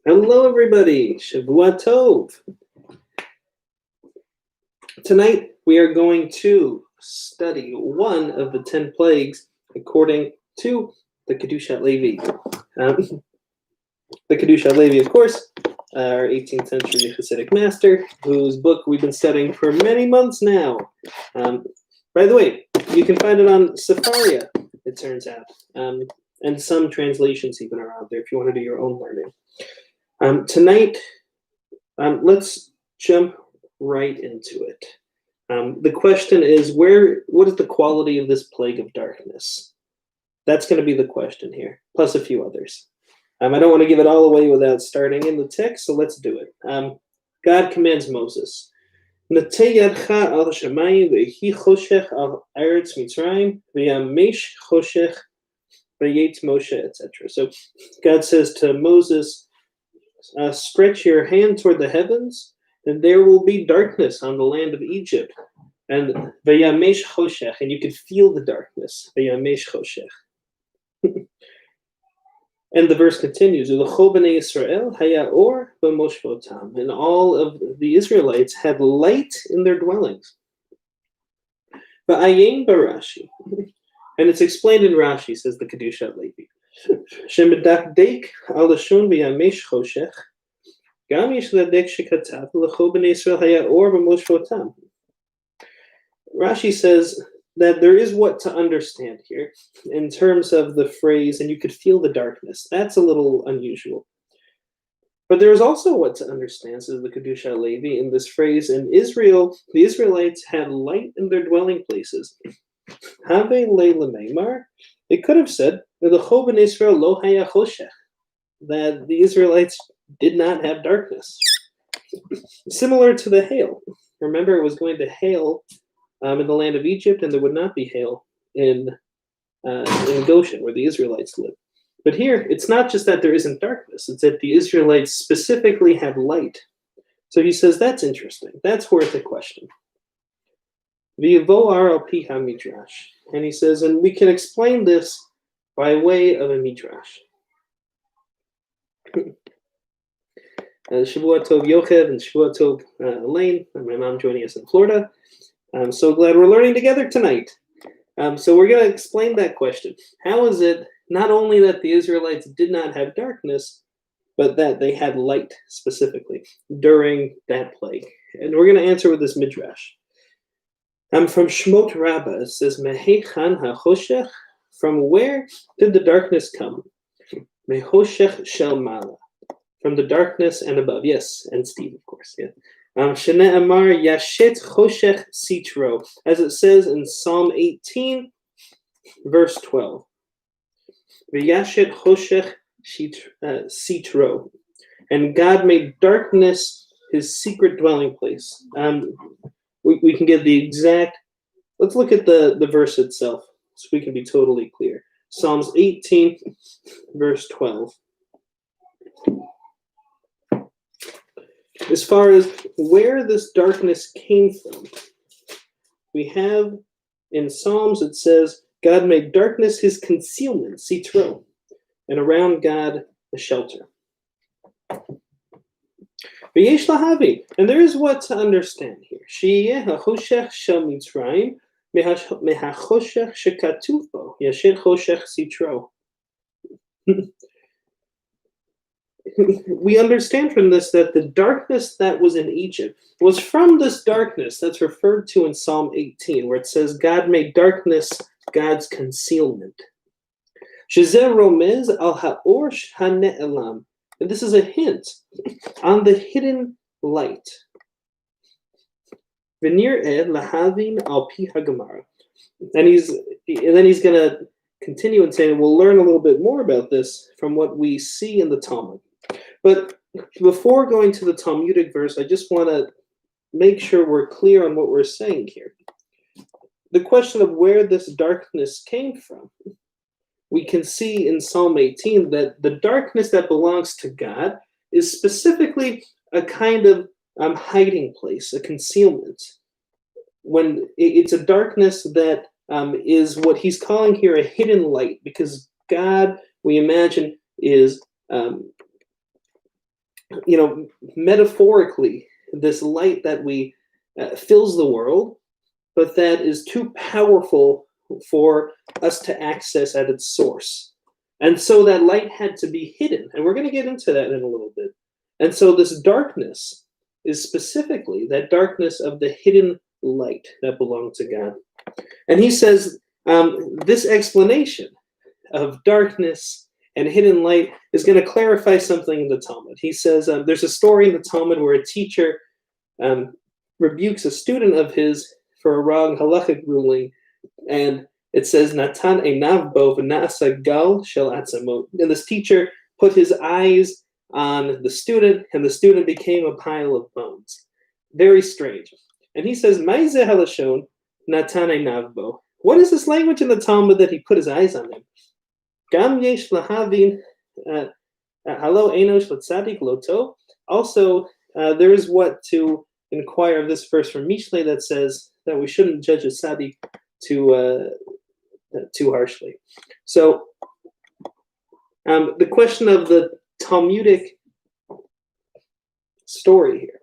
Hello, everybody. Shavua Tov. Tonight, we are going to study one of the 10 plagues according to the Kedushat Levi. The Kedushat Levi, of course, our 18th century Hasidic master, whose book we've been studying for many months now. By the way, you can find it on Sefaria, it turns out, and some translations even are out there if you want to do your own learning. Tonight, let's jump right into it. The question is, what is the quality of this plague of darkness? That's going to be the question here, plus a few others. I don't want to give it all away without starting in the text, so let's do it. God commands Moses, "Nateh yadcha al hashamayim ve'hi choshech al eretz Mitzrayim ve'yamesh choshech ve'yetz Moshe," etc. So God says to Moses, stretch your hand toward the heavens, and there will be darkness on the land of Egypt. And ve'yamesh choshech, and you could feel the darkness. Ve'yamesh choshech. And the verse continues, "U'lecho b'nei Yisrael haya or b'moshvotam," and all of the Israelites had light in their dwellings. Va'ayin b'Rashi, and it's explained in Rashi, says the Kedushat Levi. Shemedakdek al lashon v'yamesh choshech, gam yesh ladek shekatav u'lecho b'nei Yisrael haya or b'moshvotam. Rashi says that there is what to understand here in terms of the phrase, and you could feel the darkness. That's a little unusual. But there is also what to understand, says the Kedushat Levi, in this phrase. In Israel, the Israelites had light in their dwelling places. Have leila meimar. It could have said, "V'lecho b'nei Israel lo haya choshech," that the Israelites did not have darkness. Similar to the hail. Remember, it was going to hail in the land of Egypt, and there would not be hail in Goshen, where the Israelites lived. But here, it's not just that there isn't darkness, it's that the Israelites specifically had light. So he says, that's interesting. That's worth a question. V'yavoar al pi ha-midrash. And he says, and we can explain this by way of a midrash. Shavua Tov Yochev and Shavua Tov Elaine, and my mom joining us in Florida. I'm so glad we're learning together tonight. So we're going to explain that question. How is it not only that the Israelites did not have darkness, but that they had light specifically during that plague? And we're going to answer with this midrash. From Shmot Rabbah, it says, Mehechan hachoshech, from where did the darkness come? Mehoshech shel mala, from the darkness and above. Yes, and Steve, of course, yeah. Shene Amar Yashet Choshech Sitro, as it says in Psalm 18, verse 12. V'yashet Choshech Sitro, and God made darkness his secret dwelling place. We can get the exact. Let's look at the verse itself, so we can be totally clear. Psalms 18, verse 12. As far as where this darkness came from, we have in Psalms, it says, God made darkness his concealment, sitro, and around God a shelter. V'yesh lahavi, and there is what to understand here. Sheyeh hachoshech shel Mitzrayim mehachoshech shekatuv bo yasher choshech sitro. We understand from this that the darkness that was in Egypt was from this darkness that's referred to in Psalm 18, where it says God made darkness God's concealment. Shezeh romez al ha'or ha'ne'elam, and this is a hint on the hidden light. V'nir'eh lahavin al pi haGemara, and then he's going to continue and say, we'll learn a little bit more about this from what we see in the Talmud. But before going to the Talmudic verse, I just want to make sure we're clear on what we're saying here. The question of where this darkness came from, we can see in Psalm 18 that the darkness that belongs to God is specifically a kind of hiding place, a concealment. When it's a darkness that is what he's calling here a hidden light, because God, we imagine, is metaphorically, this light that we fills the world, but that is too powerful for us to access at its source. And so that light had to be hidden. And we're going to get into that in a little bit. And so this darkness is specifically that darkness of the hidden light that belonged to God. And he says this explanation of darkness and hidden light is going to clarify something in the Talmud. He says there's a story in the Talmud where a teacher rebukes a student of his for a wrong halachic ruling, and it says Natan einav bo v'na'asa gal shel atzamot. And this teacher put his eyes on the student, and the student became a pile of bones. Very strange. And he says, Ma'izeh halashon Natan einav bo. What is this language in the Talmud that he put his eyes on him? Gam yesh lahavin halo enosh l'tzadik loto. Also, there is what to inquire of this verse from Mishlei that says that we shouldn't judge a tzaddik too harshly. So, the question of the Talmudic story here.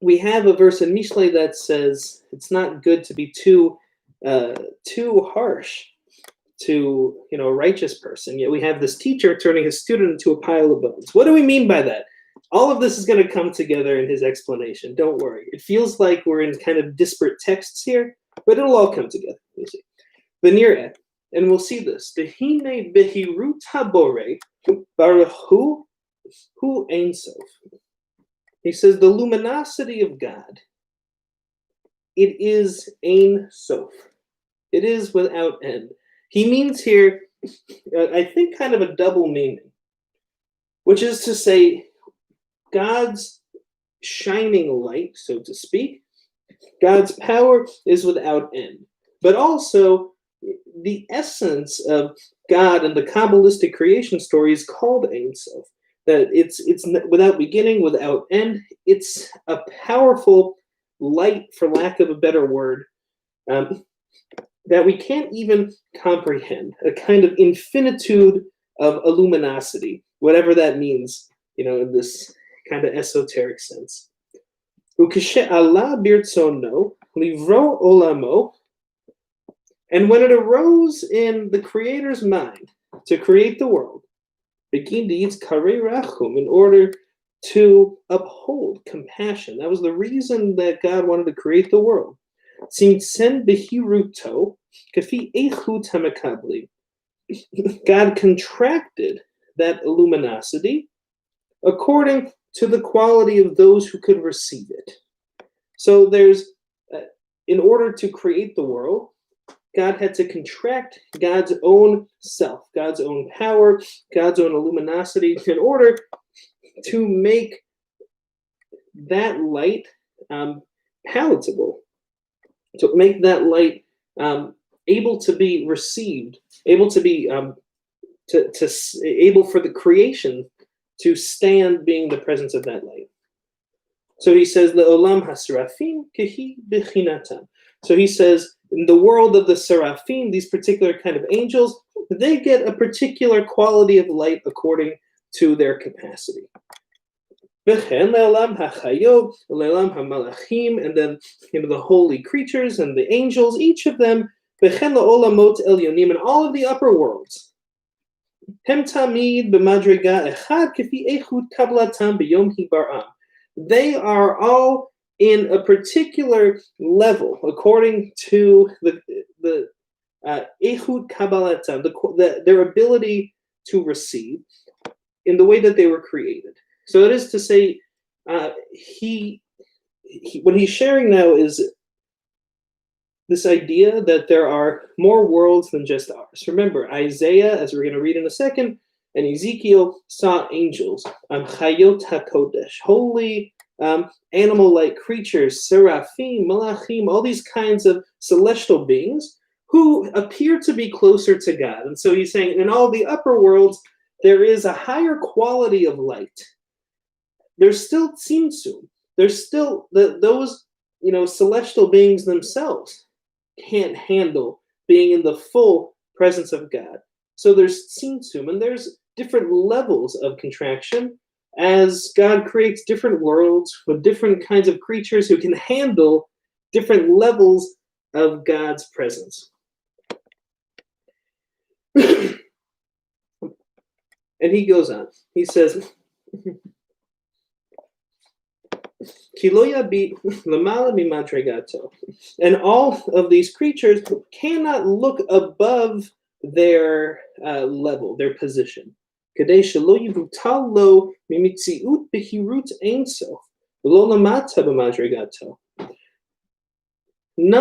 We have a verse in Mishlei that says it's not good to be too harsh to a righteous person. Yet we have this teacher turning his student into a pile of bones. What do we mean by that? All of this is going to come together in his explanation. Don't worry. It feels like we're in kind of disparate texts here, but it'll all come together. We'll see. Venir, and we'll see this. Dehine behirut habore baruchu hu ein sof. He says the luminosity of God. It is ein sof. It is without end. He means here, I think, kind of a double meaning, which is to say, God's shining light, so to speak, God's power is without end. But also, the essence of God and the Kabbalistic creation story is called Ein Sof. That it's without beginning, without end. It's a powerful light, for lack of a better word, that we can't even comprehend. A kind of infinitude of luminosity, whatever that means, in this kind of esoteric sense. Ukeshe Allah birtzono livro olamo. And when it arose in the Creator's mind to create the world, begin deeds kare rachum, in order to uphold compassion. That was the reason that God wanted to create the world. Tzimtzen behiruto kafi eichut hamakabli. God contracted that luminosity according to the quality of those who could receive it. So there's, in order to create the world, God had to contract God's own self, God's own power, God's own luminosity, in order to make that light palatable, to make that light able to be received, able to be able for the creation to stand being the presence of that light. So he says, "Le'olam hasrafim kehi bechinatam." So he says, in the world of the seraphim, these particular kind of angels, they get a particular quality of light according to their capacity. V'chen le'olam hachayot, le'olam hamalachim, and then the holy creatures and the angels, each of them, v'chen le'olamot elyonim, and all of the upper worlds. Hem tamid b'madrega echad kefi echut kablatam b'yom hibaram. They are all in a particular level according to the echut kabbalatam, their ability to receive in the way that they were created. So it is to say, he what he's sharing now is this idea that there are more worlds than just ours. Remember, Isaiah, as we're going to read in a second, and Ezekiel saw angels, chayot hakodesh, holy animal-like creatures, seraphim, malachim, all these kinds of celestial beings who appear to be closer to God. And so he's saying in all the upper worlds, there is a higher quality of light. There's still tzimtzum. There's still those celestial beings themselves can't handle being in the full presence of God. So there's tzimtzum, and there's different levels of contraction as God creates different worlds with different kinds of creatures who can handle different levels of God's presence. And he goes on. He says, and all of these creatures cannot look above their level, their position. None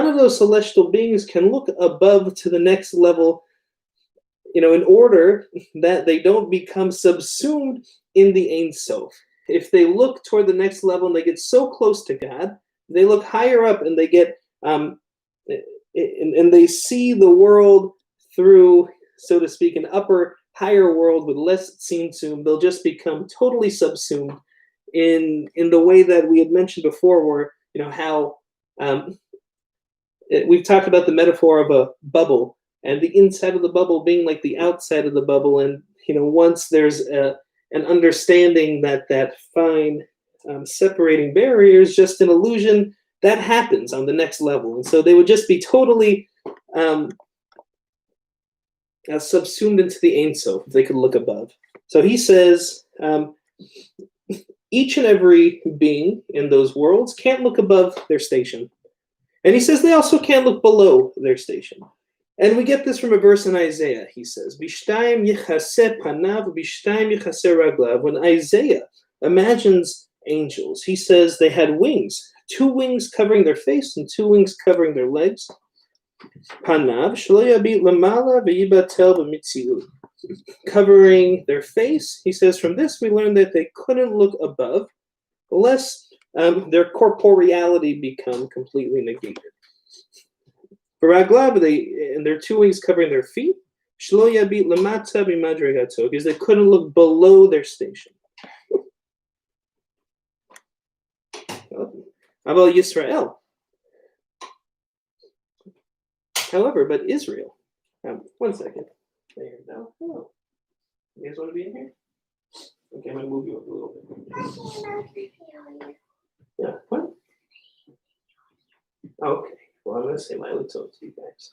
of those celestial beings can look above to the next level, in order that they don't become subsumed in the Ein Sof. If they look toward the next level and they get so close to God, they look higher up and they get, and they see the world through, so to speak, an upper, higher world with less tzimtzum, they'll just become totally subsumed in the way that we had mentioned before, where, how we've talked about the metaphor of a bubble, and the inside of the bubble being like the outside of the bubble. And, once there's an understanding that fine separating barrier is just an illusion, that happens on the next level. And so they would just be totally subsumed into the Ein Sof if they could look above. So he says, each and every being in those worlds can't look above their station. And he says they also can't look below their station. And we get this from a verse in Isaiah. He says, Bishtayim yichaseh panav, bishtayim yichaseh raglav. When Isaiah imagines angels, he says they had wings, 2 wings covering their face and 2 wings covering their legs. Panav shelo yabit lamala v'yibatel b'mitziut. Covering their face, he says, from this we learn that they couldn't look above, lest their corporeality become completely negated. And their 2 wings covering their feet, shelo yabit lamata b'madregato, because they couldn't look below their station. Aval Yisrael. However, but Israel. One second. There now. Hello. You guys want to be in here? Okay, I'm gonna move you up a little bit. Yeah. What? Okay. Well, I'm gonna say my little to you guys.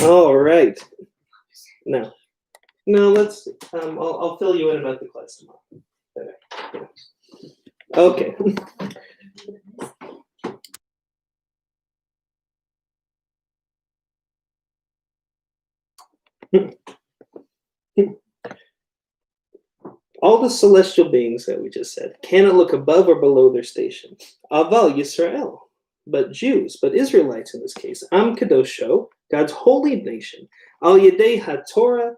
All right. No, let's. I'll fill you in about the class tomorrow. Okay. All the celestial beings that we just said cannot look above or below their station. Aval Yisrael, but Jews, but Israelites in this case. Am Kadosho, God's holy nation. Al Yedei HaTorah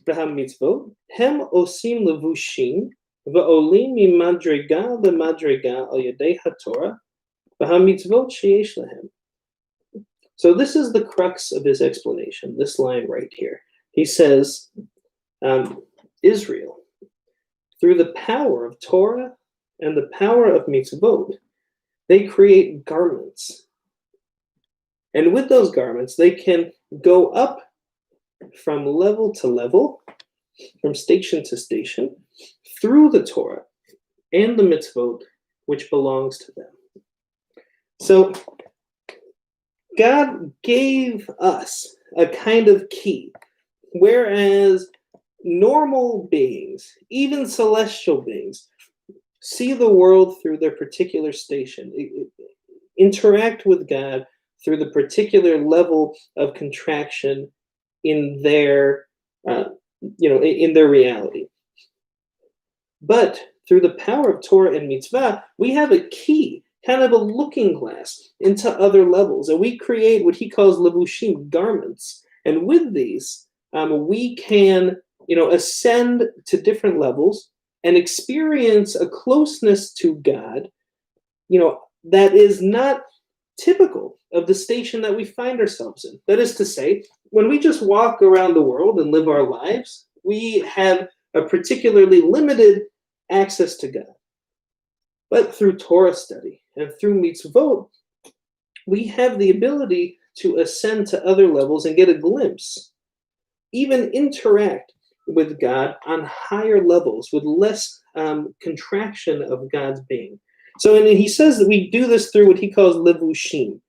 v'HaMitzvot, Hem Osim Levushim, V'olim Mimadrega Lemadrega Al Yedei HaTorah v'HaMitzvot Sheyesh Lehem. So this is the crux of his explanation, this line right here. He says, Israel, through the power of Torah and the power of mitzvot, they create garments. And with those garments, they can go up from level to level, from station to station, through the Torah and the mitzvot, which belongs to them. So God gave us a kind of key, whereas normal beings, even celestial beings, see the world through their particular station, interact with God through the particular level of contraction in their, in their reality. But through the power of Torah and mitzvah, we have a key, kind of a looking glass into other levels, and we create what he calls levushim, garments. And with these, we can ascend to different levels and experience a closeness to God, that is not typical of the station that we find ourselves in. That is to say, when we just walk around the world and live our lives, we have a particularly limited access to God. But through Torah study and through mitzvot, we have the ability to ascend to other levels and get a glimpse, even interact with God on higher levels with less contraction of God's being. So, and he says that we do this through what he calls levushim,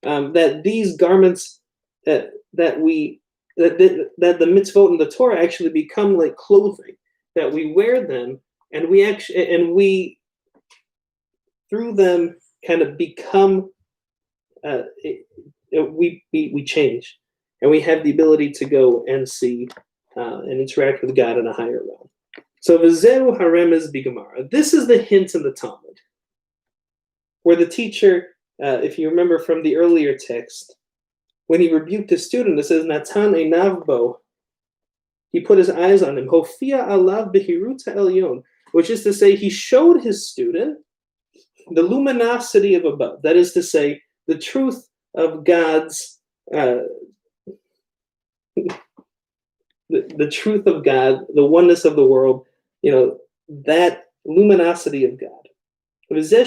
that these garments that the mitzvot and the Torah actually become like clothing, that we wear them, and we through them kind of become we change, and we have the ability to go and see and interact with God in a higher realm. So v'zehu haremez b'gemara. This is the hint in the Talmud, where the teacher, if you remember from the earlier text, when he rebuked his student, it says, Natan einav bo, he put his eyes on him, Hofia alav behiruta elyon, which is to say, he showed his student the luminosity of above. That is to say, the truth of God's, the truth of God, the oneness of the world, that luminosity of God. And this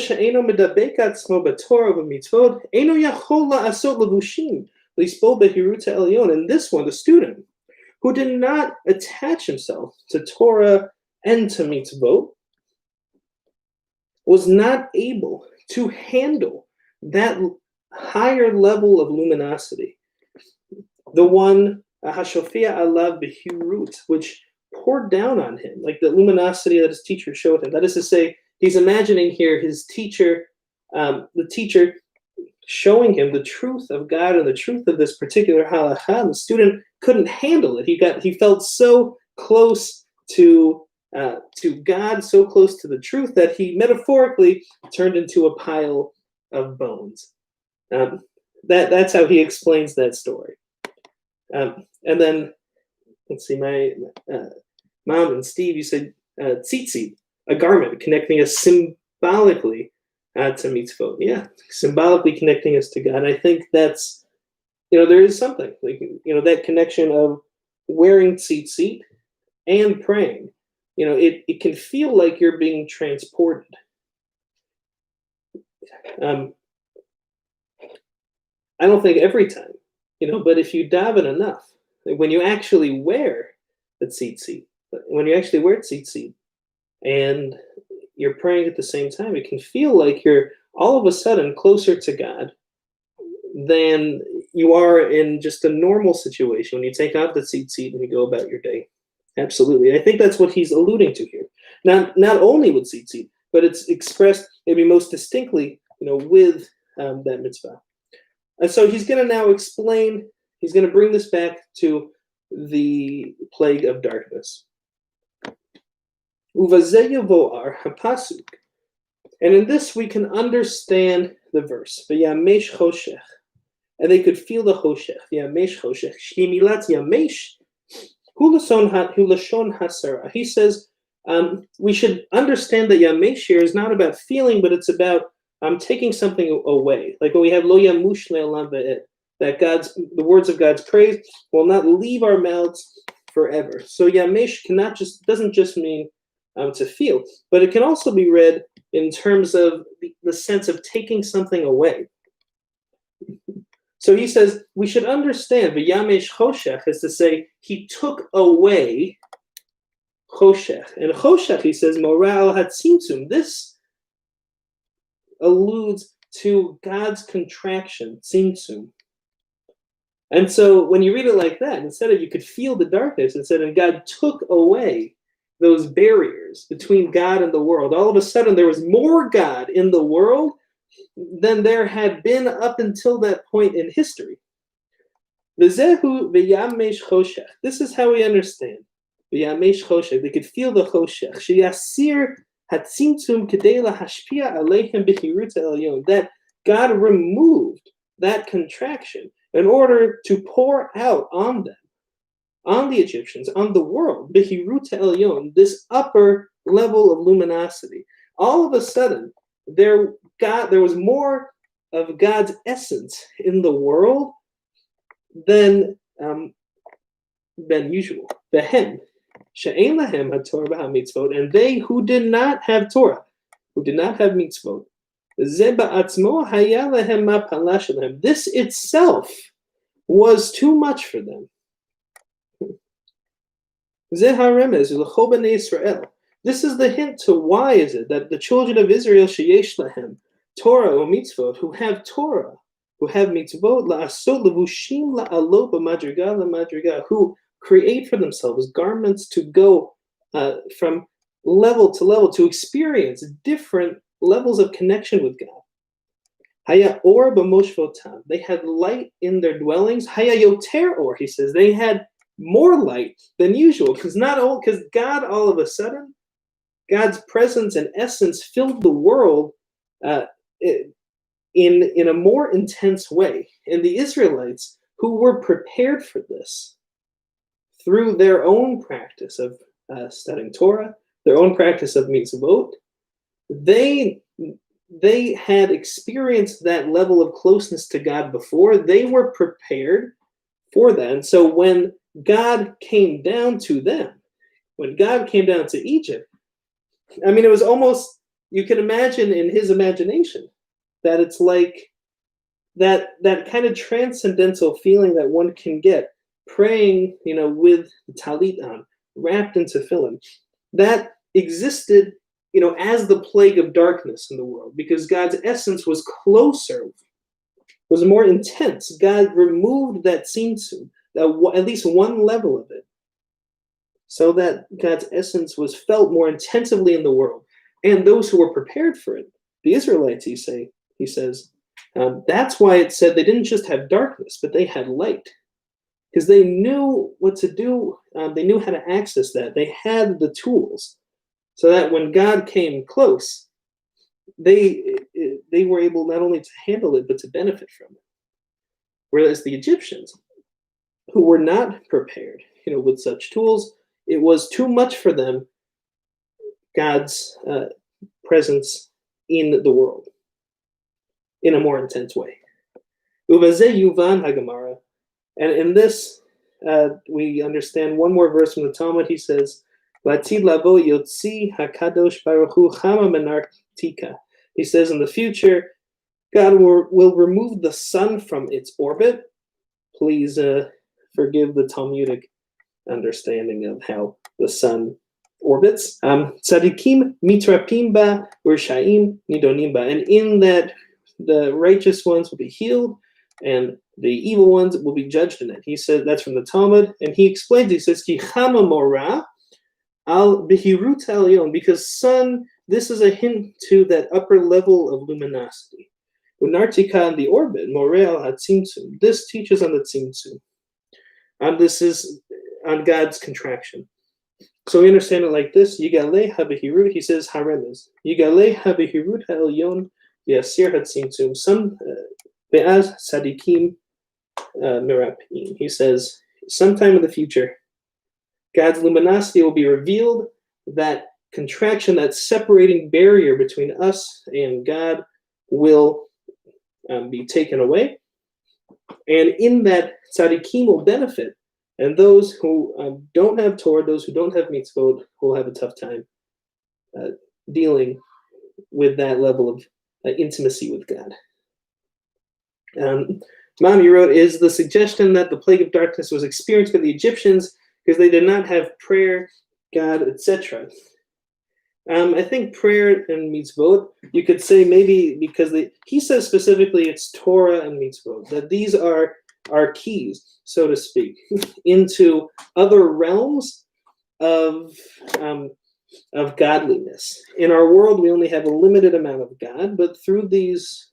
one, the student, who did not attach himself to Torah and to mitzvot, was not able to handle that higher level of luminosity, the one hashofia alav behirut, which poured down on him, like the luminosity that his teacher showed him. That is to say, he's imagining here his teacher, the teacher showing him the truth of God and the truth of this particular halakha. The student couldn't handle it. He felt so close to God, so close to the truth, that he metaphorically turned into a pile of bones. That's how he explains that story. And then, let's see, my Mom and Steve, you said tzitzit, a garment connecting us symbolically to mitzvot. Yeah, symbolically connecting us to God. I think that's, there is something, like, that connection of wearing tzitzit and praying. It can feel like you're being transported. I don't think every time, but if you daven enough, like when you actually wear the tzitzit, and you're praying at the same time, it can feel like you're all of a sudden closer to God than you are in just a normal situation when you take out the tzitzit and you go about your day. Absolutely. I think that's what he's alluding to here. Not only with tzitzit, but it's expressed maybe most distinctly, with that mitzvah. And so he's going to now explain, he's going to bring this back to the plague of darkness. Uvazeyu hapasuk. And in this we can understand the verse. V'yamesh choshech. And they could feel the choshech. V'yamesh choshech. Shemilat yamesh. Hulashon hasara. He says we should understand that yamesh here is not about feeling, but it's about taking something away. Like when we have lo yamush le'olam ve'ed, that the words of God's praise will not leave our mouths forever. So yamesh doesn't just mean to feel, but it can also be read in terms of the sense of taking something away. So he says we should understand v'yamesh choshech is to say he took away choshech. And choshech, he says, moral hatzimtzum. This alludes to God's contraction, tzimtzum. And so when you read it like that, instead of you could feel the darkness, instead of God took away those barriers between God and the world, all of a sudden there was more God in the world than there had been up until that point in history. V'zehu v'yamesh choshech. This is how we understand. V'yamesh choshech. They could feel the choshech. Sheyasir hatzimtzum kedei lahashpia aleichem b'chiruta elyon. That God removed that contraction in order to pour out on them, on the Egyptians, on the world, b'chiruta elyon, this upper level of luminosity. All of a sudden, there was more of God's essence in the world than usual. Vehem she'ein lahem haTorah v'hamitzvot, and they who did not have Torah, who did not have mitzvot, ze ba'atzmo haya lahem ma'pala shelem. This itself was too much for them. This is the hint to why is it that the children of Israel, sheyesh lahem, Torah or mitzvot, who have Torah, who have mitzvot, la'asot levushim la'alot b'madriga la'madriga, who create for themselves garments to go from level to level, to experience different levels of connection with God. Haya or b'moshvotam, they had light in their dwellings. Haya yoter or, he says, they had more light than usual, because God all of a sudden, God's presence and essence filled the world in a more intense way. And the Israelites, who were prepared for this through their own practice of studying Torah, their own practice of mitzvot, they had experienced that level of closeness to God before. They were prepared for that. And so when God came down to them, when God came down to Egypt, I mean, it was almost, you can imagine in his imagination that it's like that kind of transcendental feeling that one can get praying, with the talit on, wrapped in tefillin, that existed, as the plague of darkness in the world, because God's essence was closer, was more intense. God removed that tzimtzum, at least one level of it, so that God's essence was felt more intensively in the world. And those who were prepared for it, the Israelites, he says, that's why it said they didn't just have darkness, but they had light, because they knew what to do. They knew how to access that. They had the tools, so that when God came close, they were able not only to handle it, but to benefit from it. Whereas the Egyptians, who were not prepared, with such tools, it was too much for them, God's presence in the world in a more intense way. Uvazeh yuvan hagemara, and in this we understand one more verse from the Talmud. He says, "Latid lavo yotzi hakadosh baruch hu chama menartika." He says, in the future, God will remove the sun from its orbit. Please forgive the Talmudic understanding of how the sun orbits. Tzadikim mitrapim ba u'rshaim nidonim ba, and in that the righteous ones will be healed, and the evil ones will be judged in it. He said that's from the Talmud, and he explains. He says, "Ki chama mora al behirut elyon," because sun. This is a hint to that upper level of luminosity. Unartika in the orbit, morel hatzimtzum. This teaches on the tzimtzum. This is on God's contraction. So we understand it like this: Yigaleh habehirut. He says haremes. Yigaleh habehirut ha'elyon v'asir hatzimtzum. Some be'az sadikim mirapim. He says sometime in the future, God's luminosity will be revealed. That contraction, that separating barrier between us and God, will be taken away, and in that tzaddikim will benefit, and those who don't have Torah, those who don't have mitzvot, will have a tough time dealing with that level of intimacy with God. Mami wrote, is the suggestion that the plague of darkness was experienced by the Egyptians because they did not have prayer, God, etc. I think prayer and mitzvot, you could say maybe because he says specifically it's Torah and mitzvot, that these are our keys, so to speak, into other realms of godliness. In our world, we only have a limited amount of God, but through these,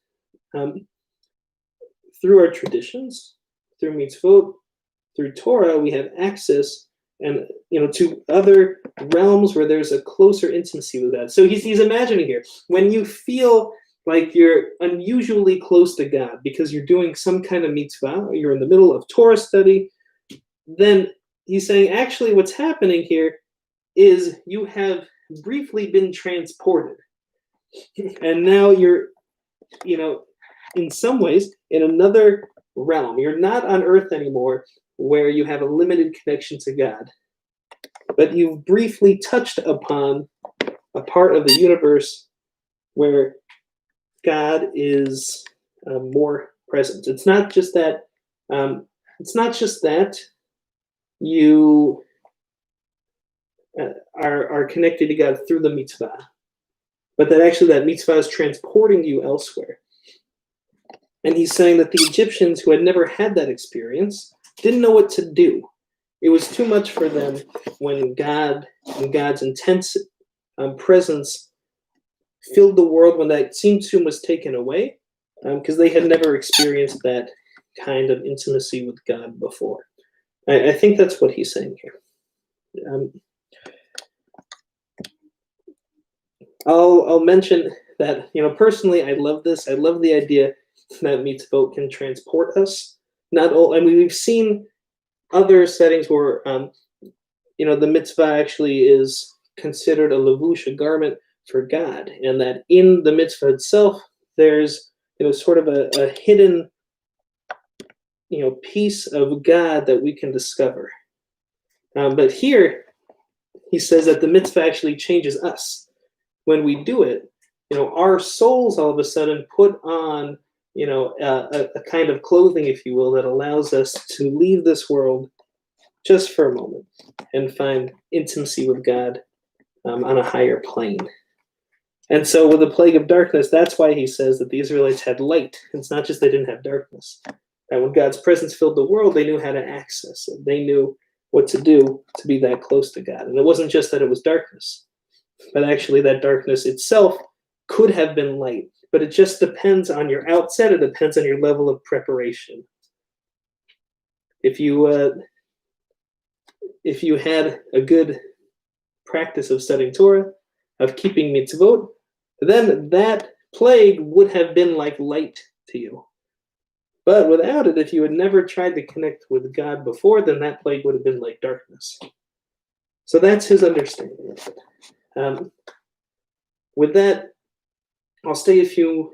through our traditions, through mitzvot, through Torah, we have access and to other realms where there's a closer intimacy with God. So he's imagining here, when you feel like you're unusually close to God because you're doing some kind of mitzvah, or you're in the middle of Torah study, then he's saying actually what's happening here is you have briefly been transported. And now you're, in some ways in another realm. You're not on earth anymore, where you have a limited connection to God, but you've briefly touched upon a part of the universe where God is more present. It's not just that it's not just that you are connected to God through the mitzvah, but that actually that mitzvah is transporting you elsewhere. And he's saying that the Egyptians who had never had that experience didn't know what to do. It was too much for them when God and God's intense presence filled the world, when that tzimtzum was taken away, because they had never experienced that kind of intimacy with God before. I think that's what he's saying here. I'll mention that, personally, I love this. I love the idea that mitzvot can transport us. We've seen other settings where, the mitzvah actually is considered a levush, a garment for God, and that in the mitzvah itself, there's, sort of a hidden, piece of God that we can discover. But here, he says that the mitzvah actually changes us. When we do it, our souls all of a sudden put on, a kind of clothing, if you will, that allows us to leave this world just for a moment and find intimacy with God on a higher plane. And so with the plague of darkness, that's why he says that the Israelites had light. It's not just they didn't have darkness. And when God's presence filled the world, they knew how to access it. They knew what to do to be that close to God. And it wasn't just that it was darkness, but actually that darkness itself could have been light. But it just depends on your outset. It depends on your level of preparation. If you had a good practice of studying Torah, of keeping mitzvot, then that plague would have been like light to you. But without it, if you had never tried to connect with God before, then that plague would have been like darkness. So that's his understanding of it. With that, I'll stay a few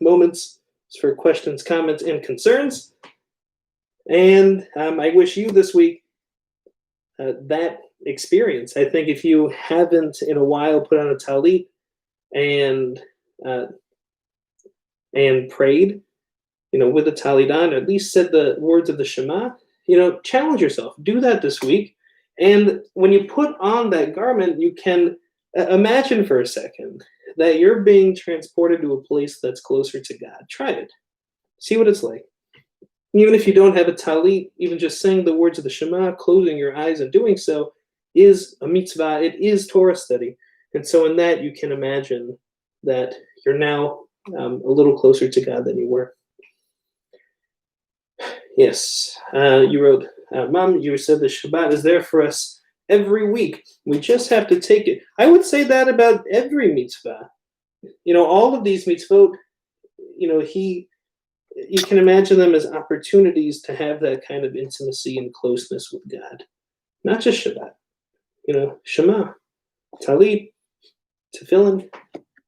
moments for questions, comments, and concerns. And I wish you this week that experience. I think if you haven't in a while put on a talit and prayed, with the talit on, or at least said the words of the Shema, challenge yourself. Do that this week. And when you put on that garment, you can imagine for a second that you're being transported to a place that's closer to God. Try it. See what it's like. Even if you don't have a talit, even just saying the words of the Shema, closing your eyes and doing so is a mitzvah. It is Torah study. And so in that, you can imagine that you're now a little closer to God than you were. Yes, you wrote, Mom, you said the Shabbat is there for us every week. We just have to take it. I would say that about every mitzvah. All of these mitzvot, you can imagine them as opportunities to have that kind of intimacy and closeness with God. Not just Shabbat. Shema, Talit, Tefillin,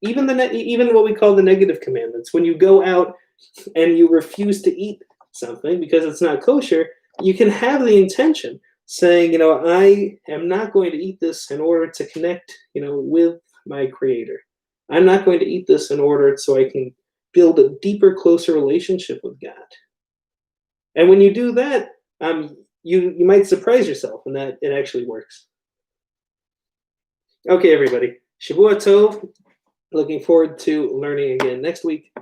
even what we call the negative commandments. When you go out and you refuse to eat something because it's not kosher, you can have the intention saying, I am not going to eat this in order to connect, with my Creator. I'm not going to eat this in order so I can build a deeper, closer relationship with God. And when you do that, you might surprise yourself in that it actually works. Okay, everybody. Shavua Tov. Looking forward to learning again next week.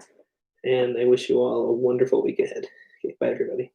And I wish you all a wonderful week ahead. Okay, bye, everybody.